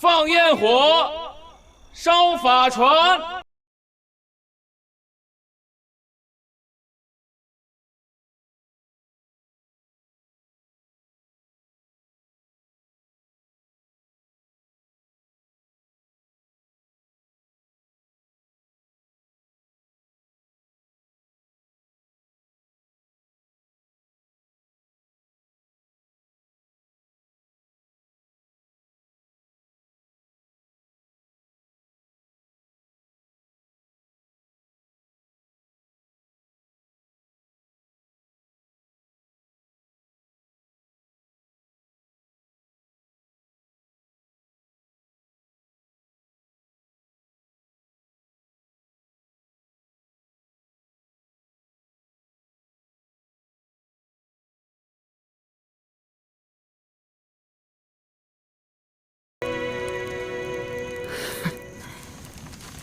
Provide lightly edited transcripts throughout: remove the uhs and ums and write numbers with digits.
放焰火，烧法船。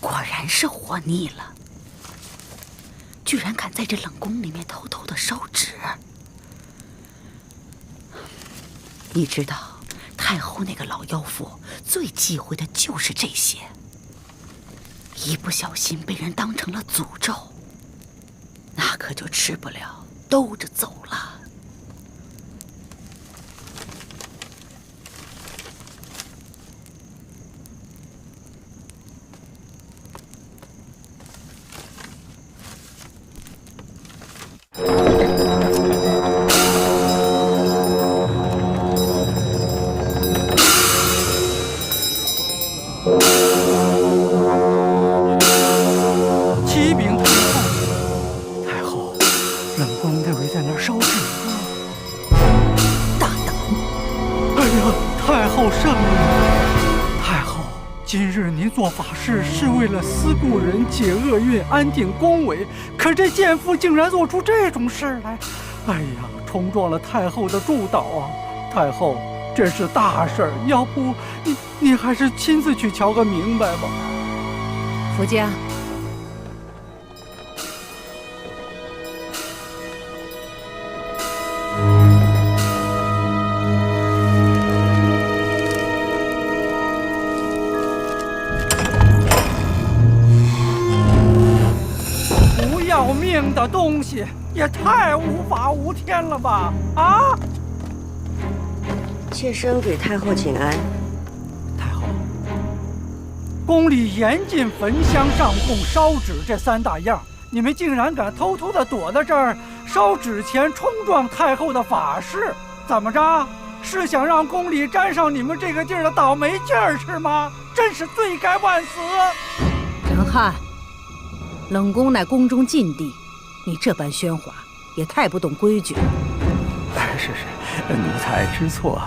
果然是活腻了，居然敢在这冷宫里面偷偷的烧纸。你知道，太后那个老妖妇最忌讳的就是这些，一不小心被人当成了诅咒，那可就吃不了兜着走了。启禀太后，冷宫那位在那儿烧纸呢。大胆！哎呀，太后圣明！太后，今日您做法事是为了思故人、解厄运、安定宫闱，可这奸夫竟然做出这种事来！哎呀，冲撞了太后的祝祷啊！太后，这是大事儿，要不你还是亲自去瞧个明白吧。福家，不要命的东西，也太无法无天了吧！啊！妾身给太后请安。太后，宫里严禁焚香上供、烧纸这三大样，你们竟然敢偷偷的躲在这儿烧纸钱，冲撞太后的法事，怎么着？是想让宫里沾上你们这个地儿的倒霉劲儿是吗？真是罪该万死！陈汉，冷宫乃宫中禁地，你这般喧哗，也太不懂规矩了。是，奴才知错。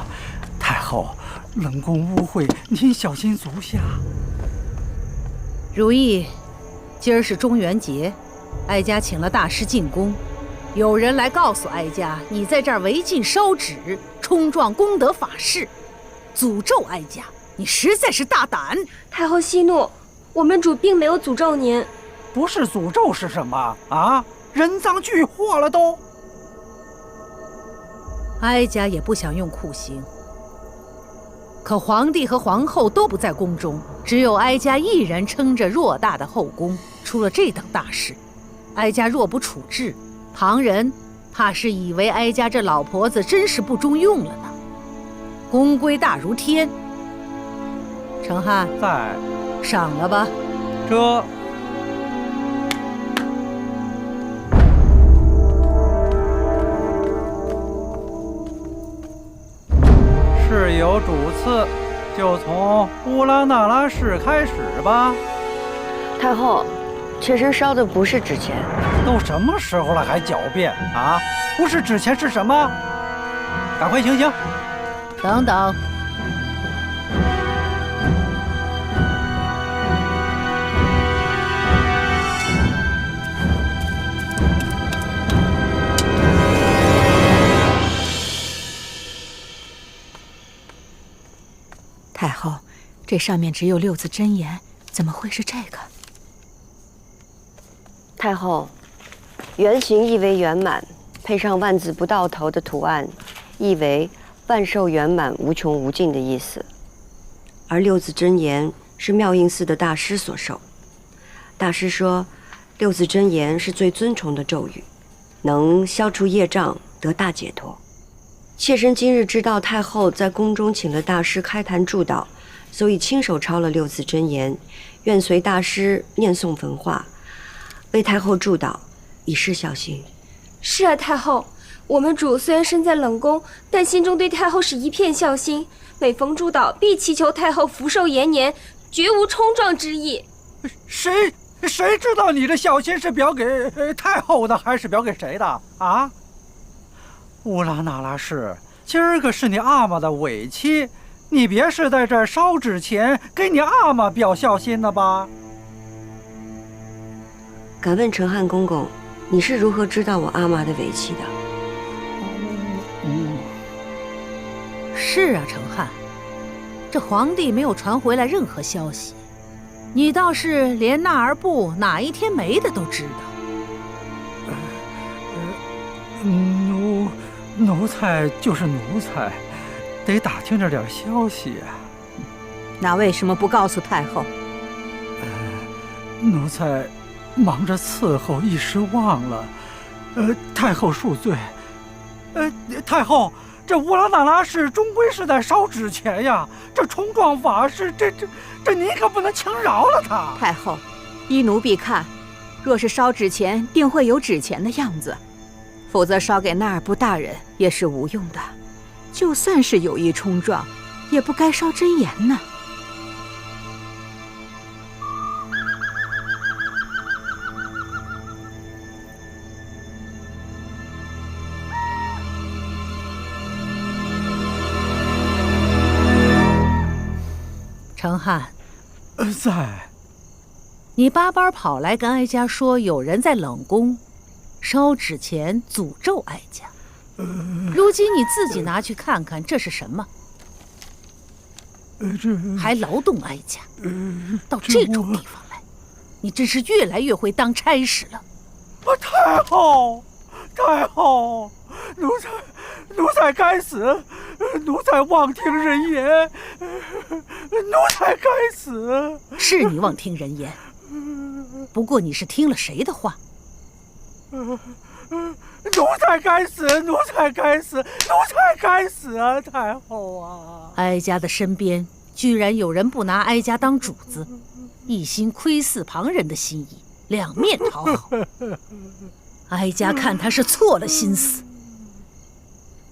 太后，冷宫污秽，您小心足下。如意，今儿是中元节，哀家请了大师进宫，有人来告诉哀家，你在这儿违禁烧纸，冲撞功德法事，诅咒哀家，你实在是大胆！太后息怒，我们主并没有诅咒您。不是诅咒是什么啊？人赃俱获了都。哀家也不想用酷刑，可皇帝和皇后都不在宫中，只有哀家一人撑着偌大的后宫，出了这等大事，哀家若不处置，旁人怕是以为哀家这老婆子真是不中用了呢。宫规大如天，程汉在，赏了吧。这事有主次，就从乌拉那拉氏开始吧。太后，妾身烧的不是纸钱。都什么时候了还狡辩啊？不是纸钱是什么？赶快行刑！等等，太后，这上面只有6字真言，怎么会是这个？太后，圆形意为圆满，配上万字不到头的图案，意为万寿圆满、无穷无尽的意思。而六字真言是妙应寺的大师所授。大师说，六字真言是最尊崇的咒语，能消除业障，得大解脱。妾身今日知道太后在宫中请了大师开坛祝祷，所以亲手抄了六字真言，愿随大师念诵焚化，为太后祝祷，以示孝心。是啊，太后，我们主虽然身在冷宫，但心中对太后是一片孝心。每逢祝祷，必祈求太后福寿延年，绝无冲撞之意。谁知道你的孝心是表给太后的，还是表给谁的啊？乌拉那拉氏，今儿个是你阿玛的尾期，你别是在这儿烧纸钱给你阿玛表孝心呢吧？敢问陈汉公公，你是如何知道我阿玛的尾期的？是啊，程汉，这皇帝没有传回来任何消息，你倒是连纳儿部哪一天没的都知道。奴才就是奴才，得打听着点消息啊。那为什么不告诉太后？奴才忙着伺候，一时忘了。太后恕罪。太后，这乌拉那拉氏终归是在烧纸钱呀，这冲撞法事，这您可不能轻饶了他。太后，依奴婢看，若是烧纸钱，定会有纸钱的样子。否则烧给纳尔部大人也是无用的，就算是有意冲撞，也不该烧真言呢。程汉，在。你巴班跑来跟哀家说，有人在冷宫烧纸钱诅咒哀家，如今你自己拿去看看，这是什么？还劳动哀家，到这种地方来，你真是越来越会当差事了。太后，太后，奴才该死，奴才妄听人言，奴才该死。是你妄听人言，不过你是听了谁的话？奴才该死，奴才该死，奴才该死啊！太后啊！哀家的身边居然有人不拿哀家当主子，一心窥伺旁人的心意，两面讨好。哀家看他是错了心思。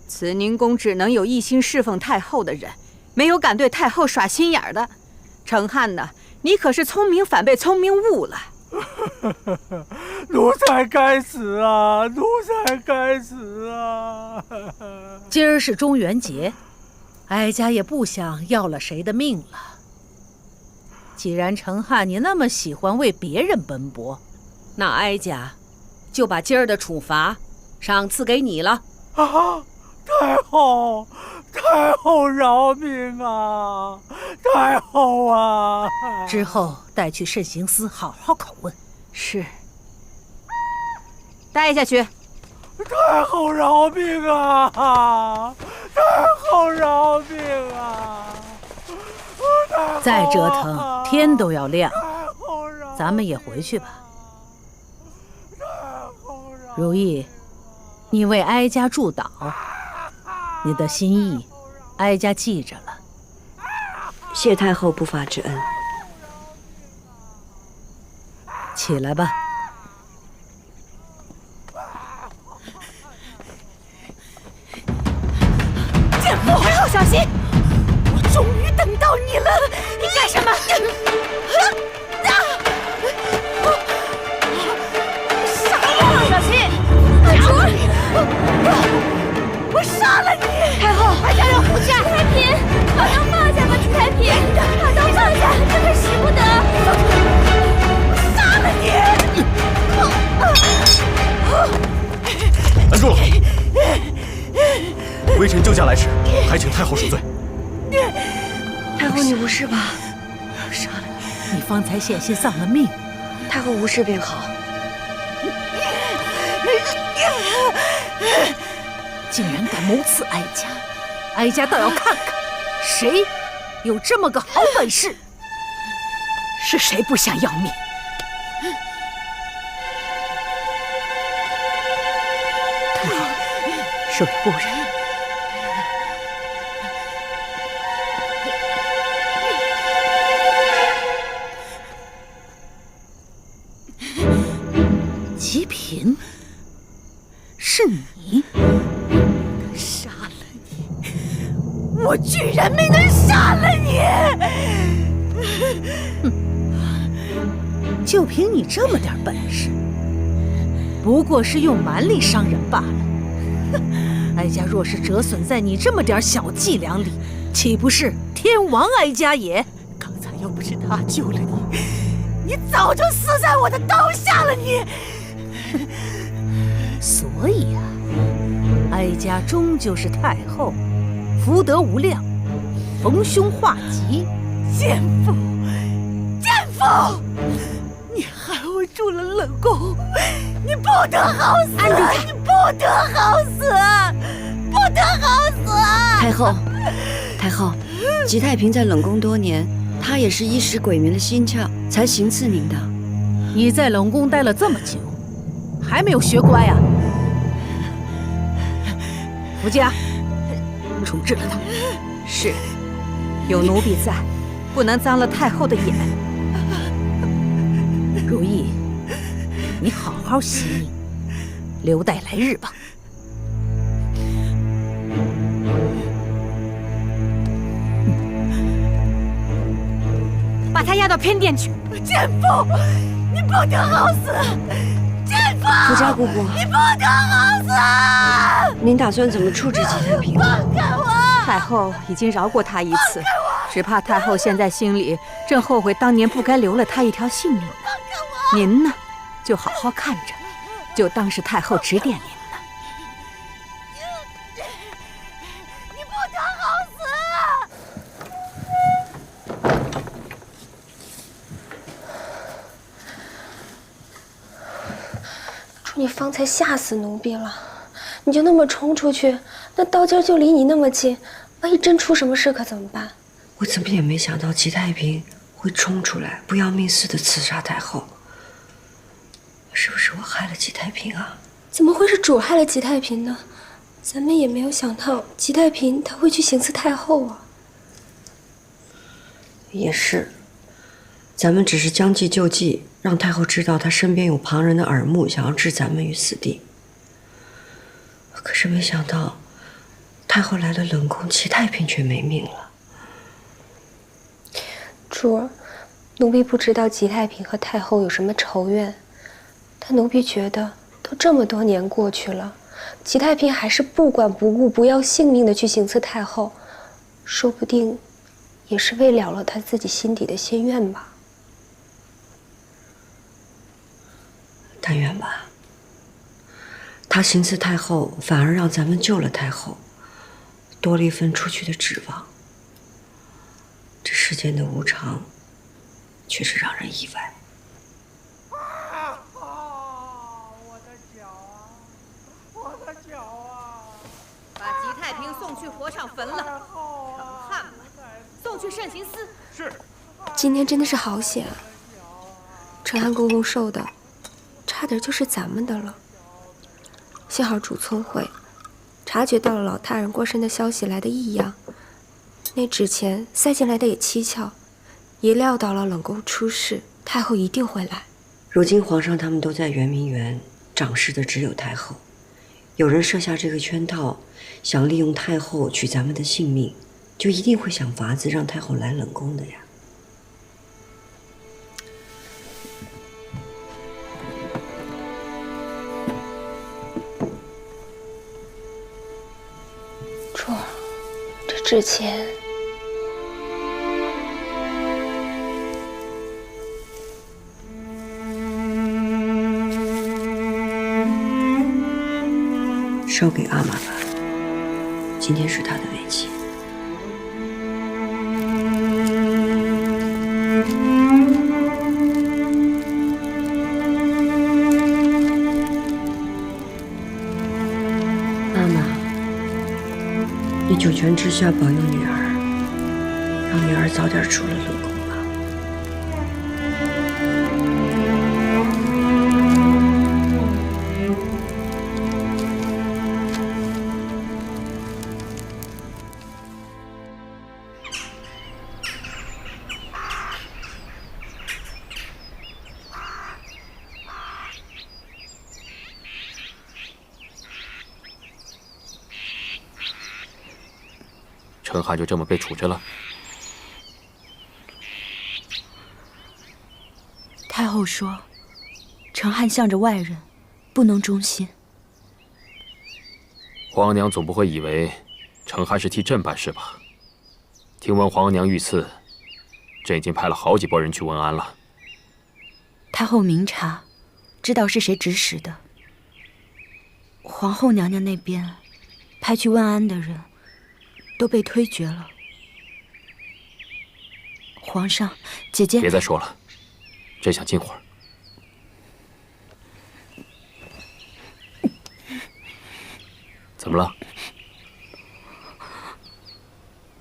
慈宁宫只能有一心侍奉太后的人，没有敢对太后耍心眼的。程汉呢，你可是聪明反被聪明误了。奴才该死啊！奴才该死啊！今儿是中元节，哀家也不想要了谁的命了。既然程汉你那么喜欢为别人奔波，那哀家就把今儿的处罚赏赐给你了。啊！太后，太后饶命啊！太后啊！之后带去慎刑司好好拷问。是。带下去。太后饶命啊！太后饶命啊！再折腾，天都要亮。咱们也回去吧。如意，你为哀家祝祷，你的心意，哀家记着了。谢太后不法之恩。起来吧。贱妇，太后小心！我终于等到你了！你干什么？杀了！小心！我杀了你！太后，哀家要护驾。太平，把刀放下吧，太平，把刀放下，这可使不得。杀了你！拦住！微臣救驾来迟，还请太后恕罪。太后，你无事吧？杀了你！你方才险些丧了命。太后无事便好。竟然敢谋刺哀家，哀家倒要看看谁有这么个好本事，是谁不想要命？太后，恕我不忍。极品，是你？杀了你！我居然没能杀了你！就凭你这么点本事，不过是用蛮力伤人罢了。哀家若是折损在你这么点小伎俩里，岂不是天亡哀家也？刚才要不是他救了你，你早就死在我的刀下了你！所以啊，哀家终究是太后，福德无量，逢凶化吉。奸妇，奸妇！你害我住了冷宫，你不得好死！安住！你不得好死！不得好死！太后，太后，吉太平在冷宫多年，他也是依使鬼民的心窍，才行刺您的。你在冷宫待了这么久，还没有学乖啊？福家，处置了他。是，有奴婢在，不能脏了太后的眼。如意，你好好惜命，留待来日吧。把他押到偏殿去。奸妇，你不得好死！奸妇，福家姑姑，你不得好死！您打算怎么处置吉太平？放开我！太后已经饶过他一次，只怕太后现在心里正后悔当年不该留了他一条性命呢。您呢，就好好看着，就当是太后指点您呢。你不得好死！主，你方才吓死奴婢了，你就那么冲出去，那刀尖就离你那么近，万一真出什么事可怎么办？我怎么也没想到吉太平会冲出来，不要命似的刺杀太后。是不是我害了吉太平啊？怎么会是主害了吉太平呢？咱们也没有想到吉太平他会去行刺太后啊。也是，咱们只是将计就计，让太后知道她身边有旁人的耳目，想要置咱们于死地。可是没想到，太后来了冷宫，齐太平却没命了。主儿，奴婢不知道吉太平和太后有什么仇怨，但奴婢觉得都这么多年过去了，吉太平还是不管不顾、不要性命的去行刺太后，说不定也是为了他自己心底的心愿吧。但愿吧。他行刺太后，反而让咱们救了太后，多了一份出去的指望。这世间的无常，却是让人意外。我的脚啊！我的脚啊！把吉太平送去火上焚了，成汉吧！送去慎刑司。是。今天真的是好险啊！承安公公受的，差点就是咱们的了。幸好主聪慧，察觉到了老大人过身的消息来的异样，那纸钱塞进来的也蹊跷，也料到了冷宫出事，太后一定会来。如今皇上他们都在圆明园，掌事的只有太后。有人设下这个圈套，想利用太后取咱们的性命，就一定会想法子让太后来冷宫的呀。主儿，这纸钱，烧给阿玛吧，今天是她的尾期。阿玛，你九泉之下保佑女儿，让女儿早点出了陆宫吧。陈汉就这么被处置了？太后说，陈汉向着外人，不能忠心。皇娘总不会以为陈汉是替朕办事吧？听闻皇娘遇刺，朕已经派了好几拨人去问安了。太后明察，知道是谁指使的。皇后娘娘那边派去问安的人都被推决了。皇上，姐姐，别再说了，朕想静会儿。怎么了？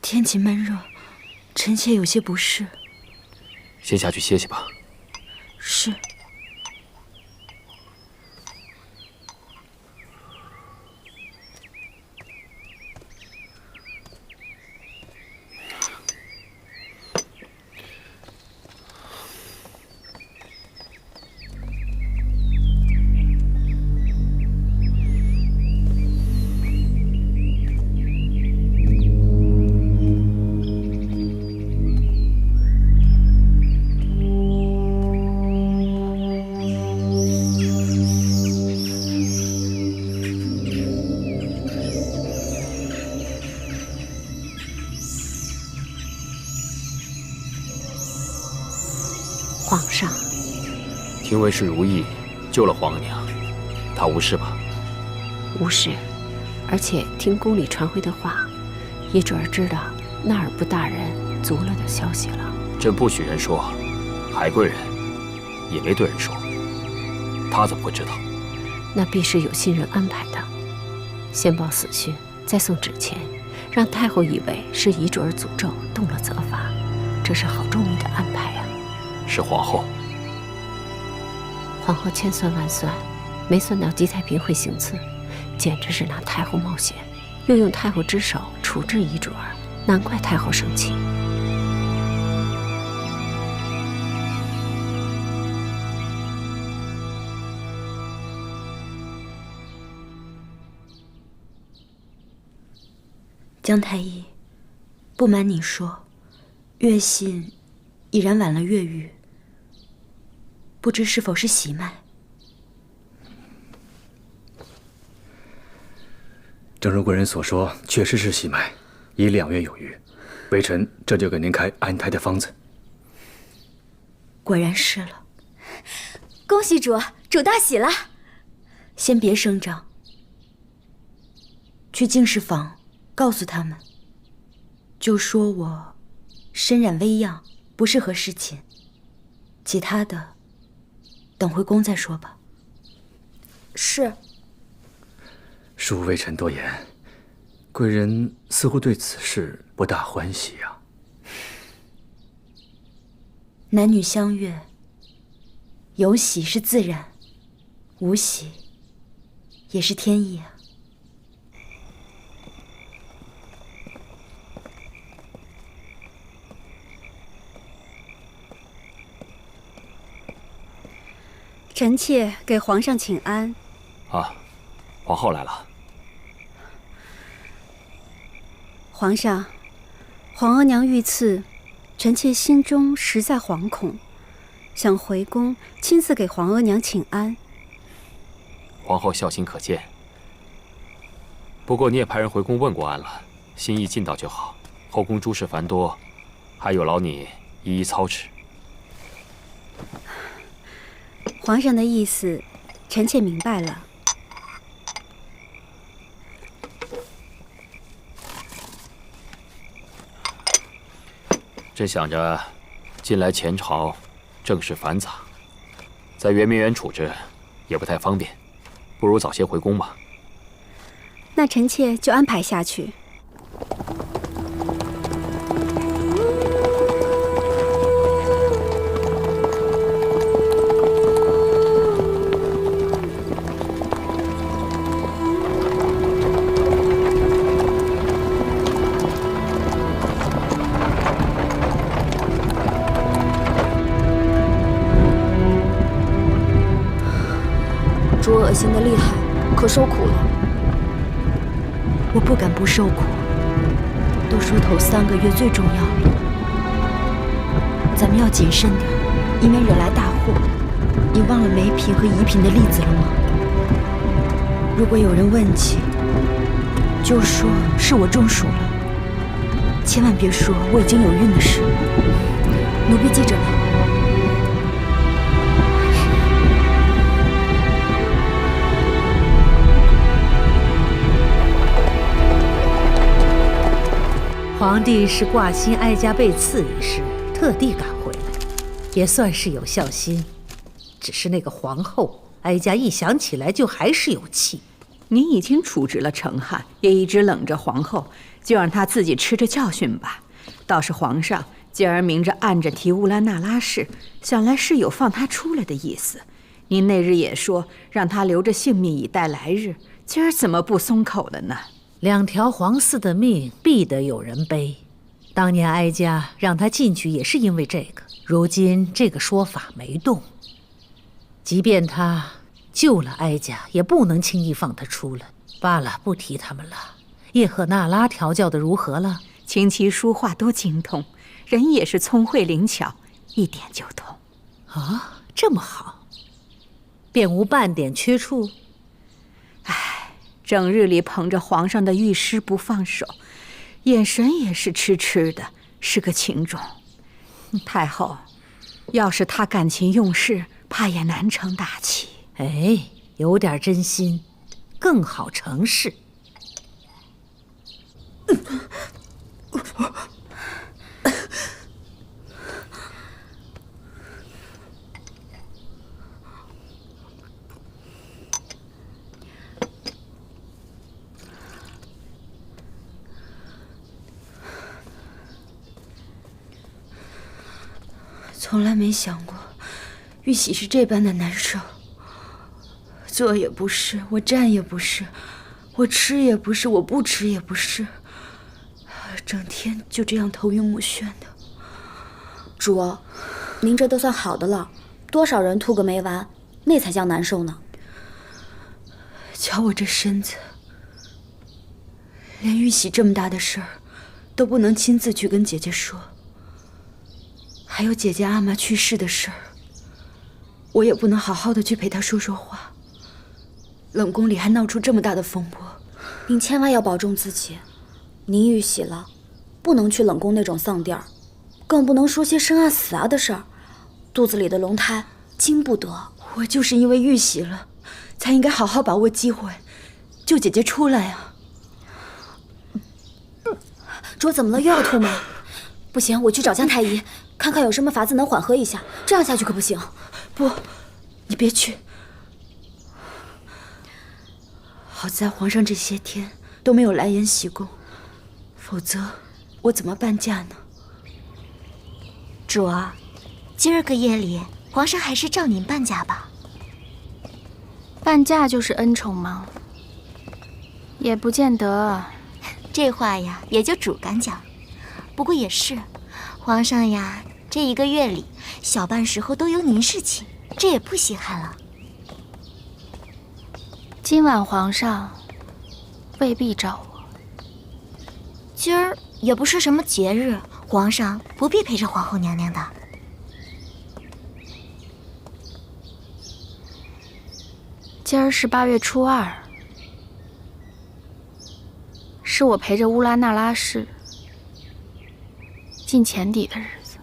天气闷热，臣妾有些不适。先下去歇歇吧。是。皇上，听闻是如意救了皇额娘，她无事吧？无事，而且听宫里传回的话，一准儿知道纳尔布大人卒了的消息了。朕不许人说，海贵人也没对人说，他怎么会知道？那必是有心人安排的。先报死讯，再送纸钱，让太后以为是遗嘱儿诅咒动了责罚，这是好周密的安排呀。是皇后。皇后千算万算，没算到姬太嫔会行刺，简直是拿太后冒险，又用太后之手处置遗嘱儿，难怪太后生气。姜太医，不瞒你说，月信已然晚了月余，不知是否是喜脉？正如贵人所说，确实是喜脉，已2月有余。微臣这就给您开安胎的方子。果然是了。恭喜主，主大喜了。先别声张，去净室房告诉他们，就说我身染微恙，不适合侍寝，其他的等回宫再说吧。是。恕微臣多言，贵人似乎对此事不大欢喜呀。男女相悦，有喜是自然，无喜也是天意啊。臣妾给皇上请安。啊，皇后来了。皇上，皇额娘遇刺，臣妾心中实在惶恐，想回宫亲自给皇额娘请安。皇后孝心可见，不过你也派人回宫问过安了，心意尽到就好。后宫诸事繁多，还有劳你一一操持。皇上的意思，臣妾明白了。朕想着，近来前朝政事繁杂，在圆明园处置也不太方便，不如早些回宫吧。那臣妾就安排下去。可受苦了。我不敢不受苦。都说头3个月最重要了，咱们要谨慎点，以免惹来大祸。你忘了梅嫔和宜嫔的例子了吗？如果有人问起，就说是我中暑了，千万别说我已经有孕的事。奴婢记着了。皇帝是挂心哀家被刺一事，特地赶回来，也算是有孝心。只是那个皇后，哀家一想起来就还是有气。你已经处置了程翰，也一直冷着皇后，就让她自己吃着教训吧。倒是皇上今儿明着暗着提乌拉那拉氏，想来是有放她出来的意思。您那日也说让她留着性命以待来日，今儿怎么不松口了呢2条皇嗣的命必得有人背。当年哀家让他进去也是因为这个，如今这个说法没动。即便他救了哀家，也不能轻易放他出来。罢了，不提他们了。叶赫那拉调教的如何了？琴棋书画都精通，人也是聪慧灵巧，一点就通。啊，这么好，便无半点缺处。唉，整日里捧着皇上的御诗不放手，眼神也是痴痴的，是个情种。太后，要是他感情用事，怕也难成大器。哎，有点真心，更好成事。从来没想过玉玺是这般的难受，坐也不是，我站也不是，我吃也不是，我不吃也不是，整天就这样头晕目眩的。主，您这都算好的了，多少人吐个没完，那才叫难受呢。瞧我这身子，连玉玺这么大的事儿都不能亲自去跟姐姐说，还有姐姐阿玛去世的事儿，我也不能好好的去陪她说说话。冷宫里还闹出这么大的风波，您千万要保重自己。您玉玺了，不能去冷宫那种丧地儿，更不能说些生啊死啊的事儿，肚子里的龙胎经不得。我就是因为玉玺了，才应该好好把握机会，救姐姐出来啊！主怎么了？又要吐吗？不行，我去找江太医，看看有什么法子能缓和一下。这样下去可不行。不，你别去。好在皇上这些天都没有来延禧宫，否则我怎么伴驾呢？主儿，今儿个夜里，皇上还是照您伴驾吧。伴驾就是恩宠吗？也不见得。这话呀，也就主敢讲。不过也是，皇上呀，这1个月里，小半时候都由您侍寝，这也不稀罕了。今晚皇上未必找我。今儿也不是什么节日，皇上不必陪着皇后娘娘的。今儿是8月初2，是我陪着乌拉那拉氏进前底的日子。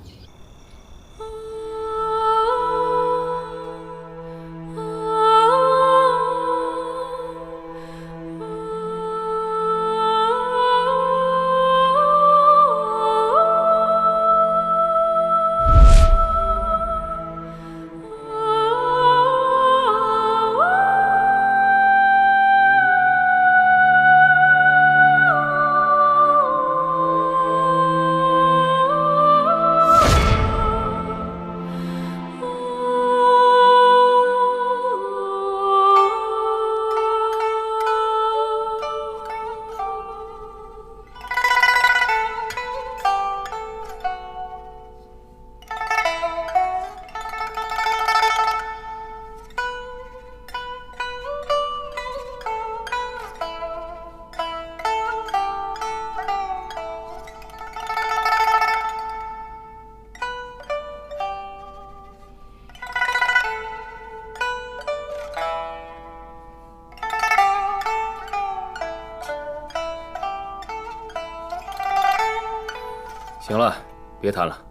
行了，别谈了。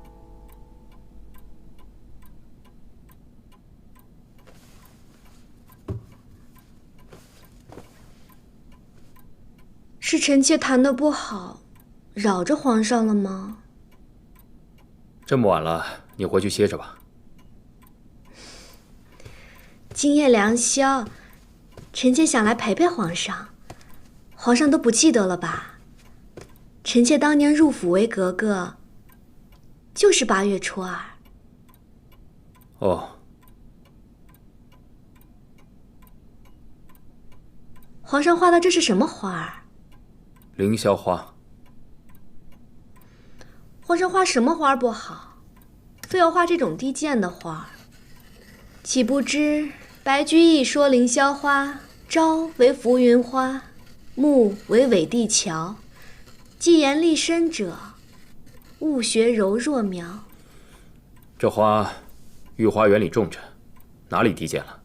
是臣妾谈得不好，扰着皇上了吗？这么晚了，你回去歇着吧。今夜良宵，臣妾想来陪陪皇上。皇上都不记得了吧？臣妾当年入府为格格，就是8月初2。哦。皇上画的这是什么花儿？凌霄花。皇上画什么花不好，非要画这种低贱的花？岂不知白居易说凌霄花，朝为浮云花，暮为纬地桥。既言立身者，勿学柔弱苗。这花，御花园里种着，哪里低贱了？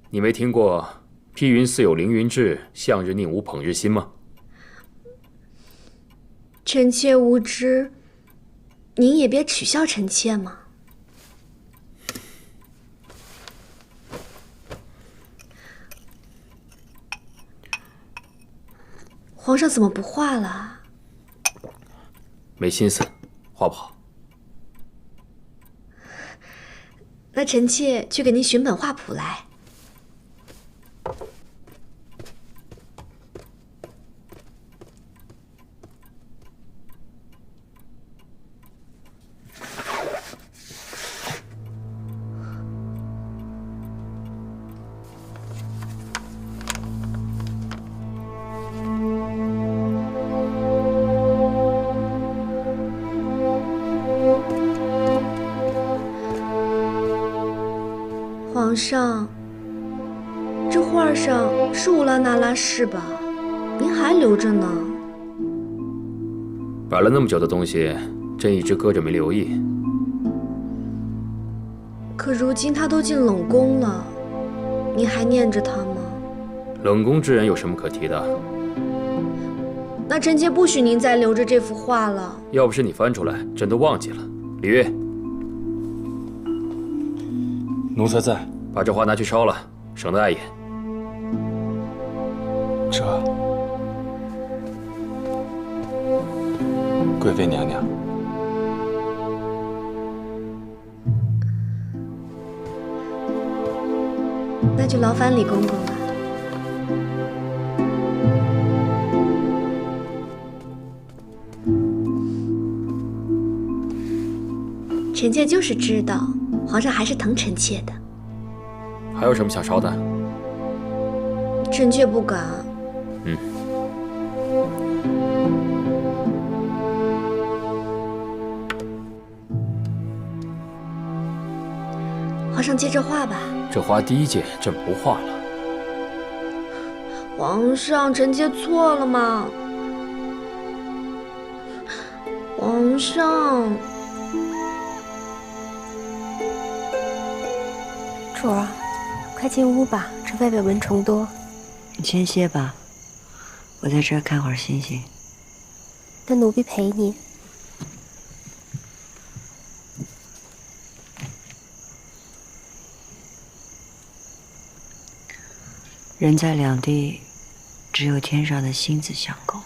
你没听过“披云似有凌云志，向日宁无捧日心”吗？臣妾无知，您也别取笑臣妾嘛。皇上怎么不画了？没心思，画不好。那臣妾去给您寻本画谱来。皇上，这画上是乌拉那拉氏吧？您还留着呢。摆了那么久的东西，朕一直搁着没留意。可如今他都进冷宫了，您还念着他吗？冷宫之人有什么可提的？那臣妾不许您再留着这幅画了。要不是你翻出来，朕都忘记了。李煜，奴才在。把这画拿去烧了，省得碍眼。这，贵妃娘娘，那就劳烦李公公了。臣妾就是知道，皇上还是疼臣妾的。还有什么想烧的？臣妾不敢。皇上接着画吧。这花第一届朕不画了。皇上，臣妾错了吗？皇上。主儿，快进屋吧，这外边蚊虫多。你先歇吧，我在这儿看会儿星星。那奴婢陪你。人在两地，只有天上的星子相共。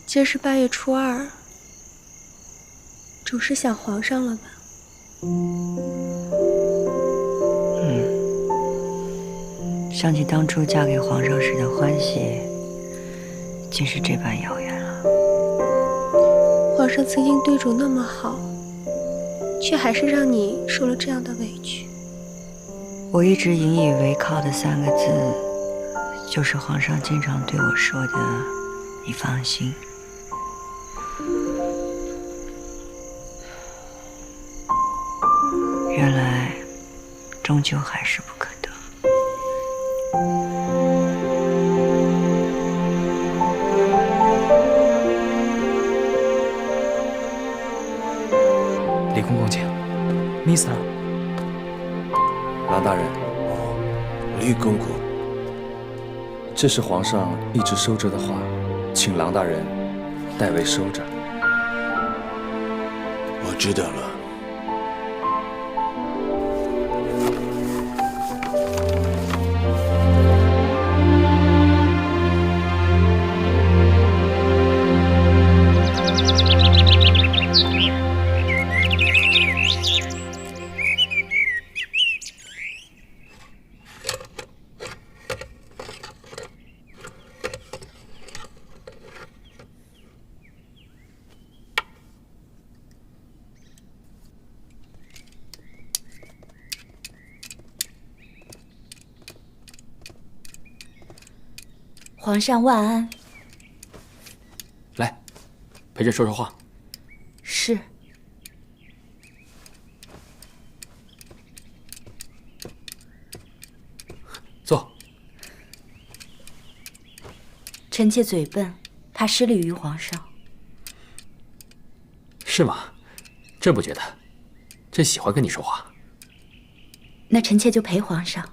今儿是8月初2，主是想皇上了吧？想起当初嫁给皇上时的欢喜，竟是这般遥远了。皇上曾经对主那么好，却还是让你受了这样的委屈。我一直引以为靠的3个字，就是皇上经常对我说的“你放心”。原来，终究还是不可得。李公公请。Mr. 郎大人。李公公，这是皇上一直收着的画，请郎大人代为收着。我知道了。皇上万安。来，陪朕说说话。是。坐。臣妾嘴笨，怕失礼于皇上。是吗？朕不觉得，朕喜欢跟你说话。那臣妾就陪皇上。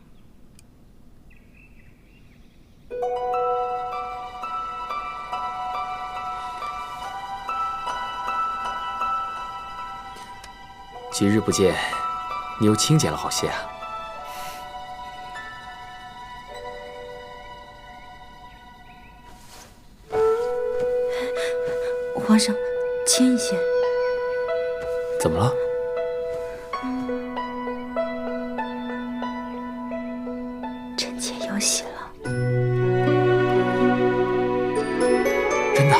几日不见，你又清简了好些啊。皇上，轻一些。怎么了？臣妾有喜了。真的？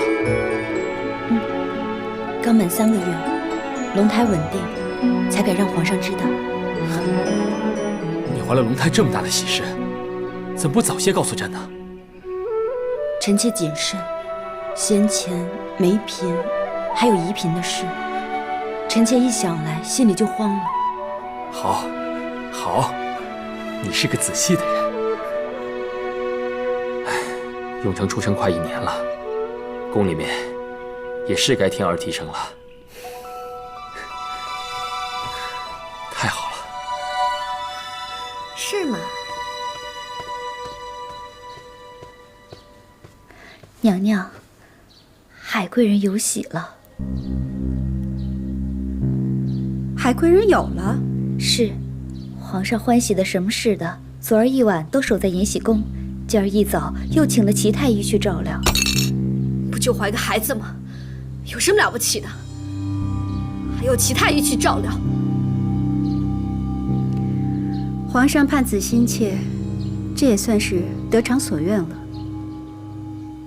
刚满3个月，龙胎稳定。才敢让皇上知道。你怀了龙胎这么大的喜事，怎么不早些告诉朕呢？臣妾谨慎，先前梅嫔还有宜嫔的事，臣妾一想来心里就慌了。好，好，你是个仔细的人。哎，永成出生快1年了，宫里面也是该添儿提升了。太好了。是吗？娘娘，海贵人有喜了。海贵人有了？是，皇上欢喜的什么似的，昨儿一晚都守在延禧宫，今儿一早又请了齐太医去照料。不就怀个孩子吗？有什么了不起的？还有齐太医去照料。皇上盼子心切，这也算是得偿所愿了。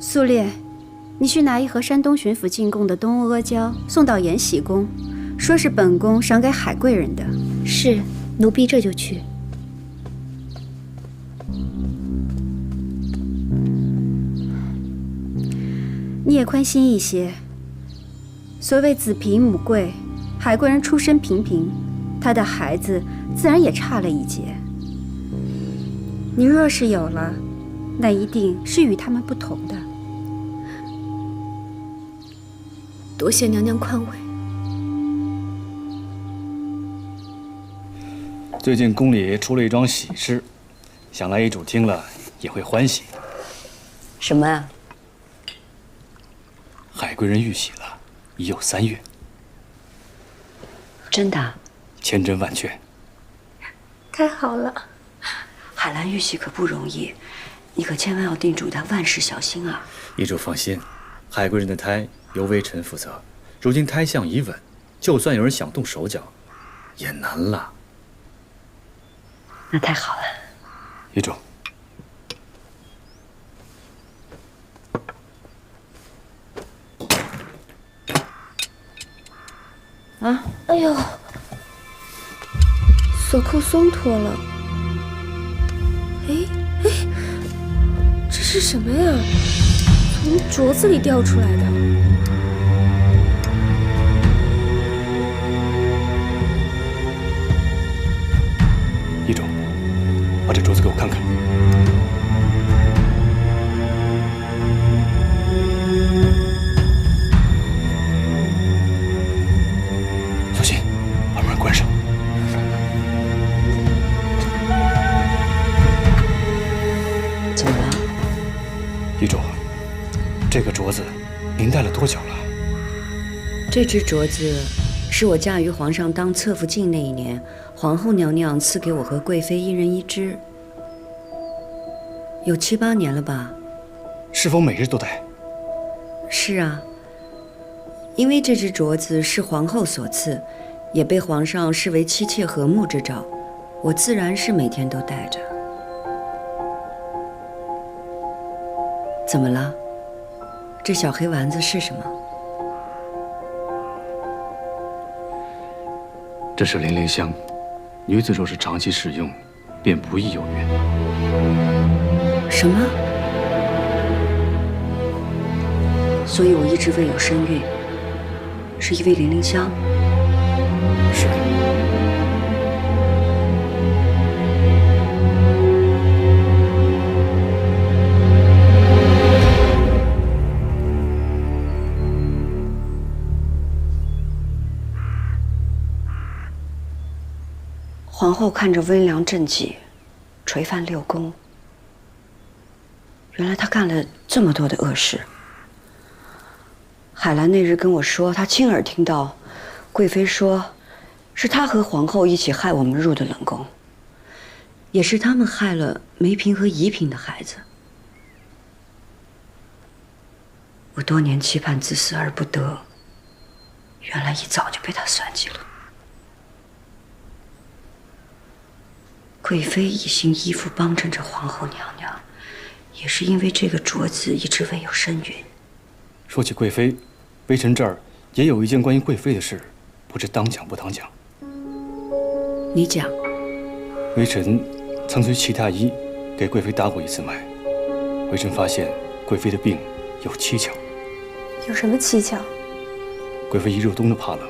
苏烈，你去拿1盒山东巡抚进贡的东欧阿胶送到延禧宫，说是本宫赏给海贵人的。是，奴婢这就去。你也宽心一些。所谓子贫母贵，海贵人出身平平，她的孩子自然也差了一截。你若是有了，那一定是与他们不同的。多谢娘娘宽慰。最近宫里出了一桩喜事，想来遗主听了也会欢喜。什么啊？海贵人遇喜了，已有3月。真的？千真万确。太好了。海兰遇喜可不容易，你可千万要叮嘱她万事小心啊！遗主放心，海贵人的胎由微臣负责，如今胎相已稳，就算有人想动手脚，也难了。那太好了。遗主。啊！哎呦，锁扣松脱了。哎，这是什么呀？从镯子里掉出来的。遗主，把这镯子给我看看。小心，把门关上。怎么了？遗主，这个镯子您戴了多久了？这只镯子是我嫁于皇上当侧福晋那一年，皇后娘娘赐给我和贵妃一人一只，有7、8年了吧？是否每日都戴？是啊，因为这只镯子是皇后所赐，也被皇上视为妻妾和睦之兆，我自然是每天都戴着。怎么了？这小黑丸子是什么？这是零陵香，女子若是长期使用，便不易有孕。什么？所以我一直未有身孕，是因为零陵香？是。皇后看着温良正气，垂范6宫。原来她干了这么多的恶事。海兰那日跟我说，她亲耳听到贵妃说，是她和皇后一起害我们入的冷宫，也是他们害了梅嫔和宜嫔的孩子。我多年期盼自死而不得，原来一早就被她算计了。贵妃一心依附帮衬着皇后娘娘，也是因为这个镯子一直未有身孕。说起贵妃，微臣这儿也有一件关于贵妃的事，不知当讲不当讲。你讲。微臣曾随齐太医给贵妃搭过一次脉，微臣发现贵妃的病有蹊跷。有什么蹊跷？贵妃一入冬就怕冷，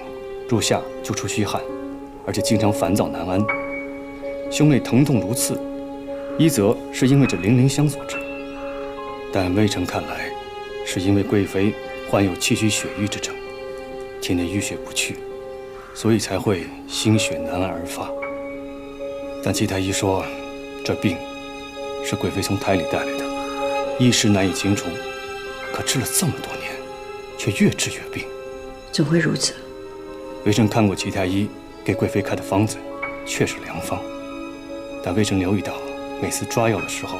入夏就出虚汗，而且经常烦躁难安。胸内疼痛如刺，一则是因为这零陵香所致，但微臣看来，是因为贵妃患有气虚血瘀之症，体内淤血不去，所以才会心血难安而发。但齐太医说，这病是贵妃从胎里带来的，一时难以清除，可治了这么多年，却越治越病。怎会如此？微臣看过齐太医给贵妃开的方子，确是良方。但微臣留意到，每次抓药的时候，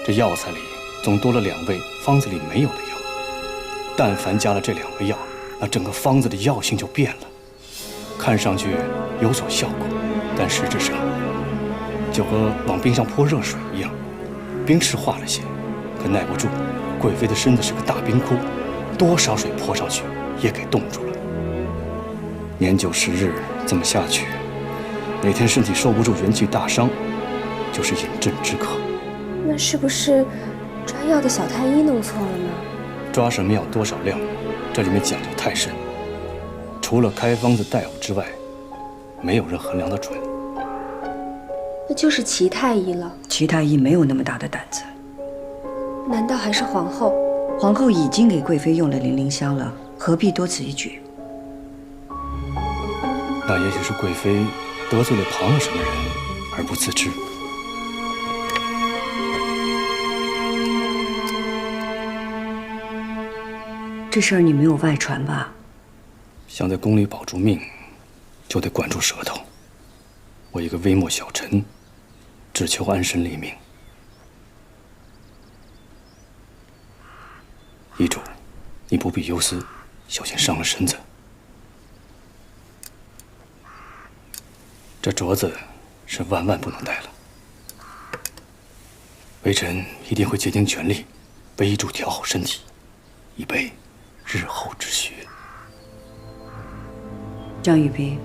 这药材里总多了2味方子里没有的药。但凡加了这2味药，那整个方子的药性就变了，看上去有所效果，但实质上就和往冰上泼热水一样，冰势化了些，可耐不住。贵妃的身子是个大冰窟，多少水泼上去也给冻住了。年久10日这么下去，哪天身体受不住元气大伤，就是饮鸩止渴。那是不是抓药的小太医弄错了呢？抓什么药多少量，这里面讲究太深，除了开方子大夫之外，没有人衡量得准。那就是齐太医了。齐太医没有那么大的胆子。难道还是皇后？皇后已经给贵妃用了零陵香了，何必多此一举？那也许是贵妃得罪了旁了什么人而不自知。这事儿你没有外传吧？想在宫里保住命，就得管住舌头。我一个微末小臣，只求安身立命。遗嘱，你不必忧思，小心伤了身子。这镯子是万万不能戴了。微臣一定会竭尽全力，为遗嘱调好身体，以备日后之需。张玉斌，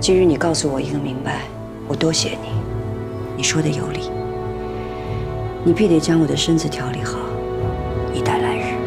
今日你告诉我一个明白，我多谢你。你说的有理，你必得将我的身子调理好，以待来日。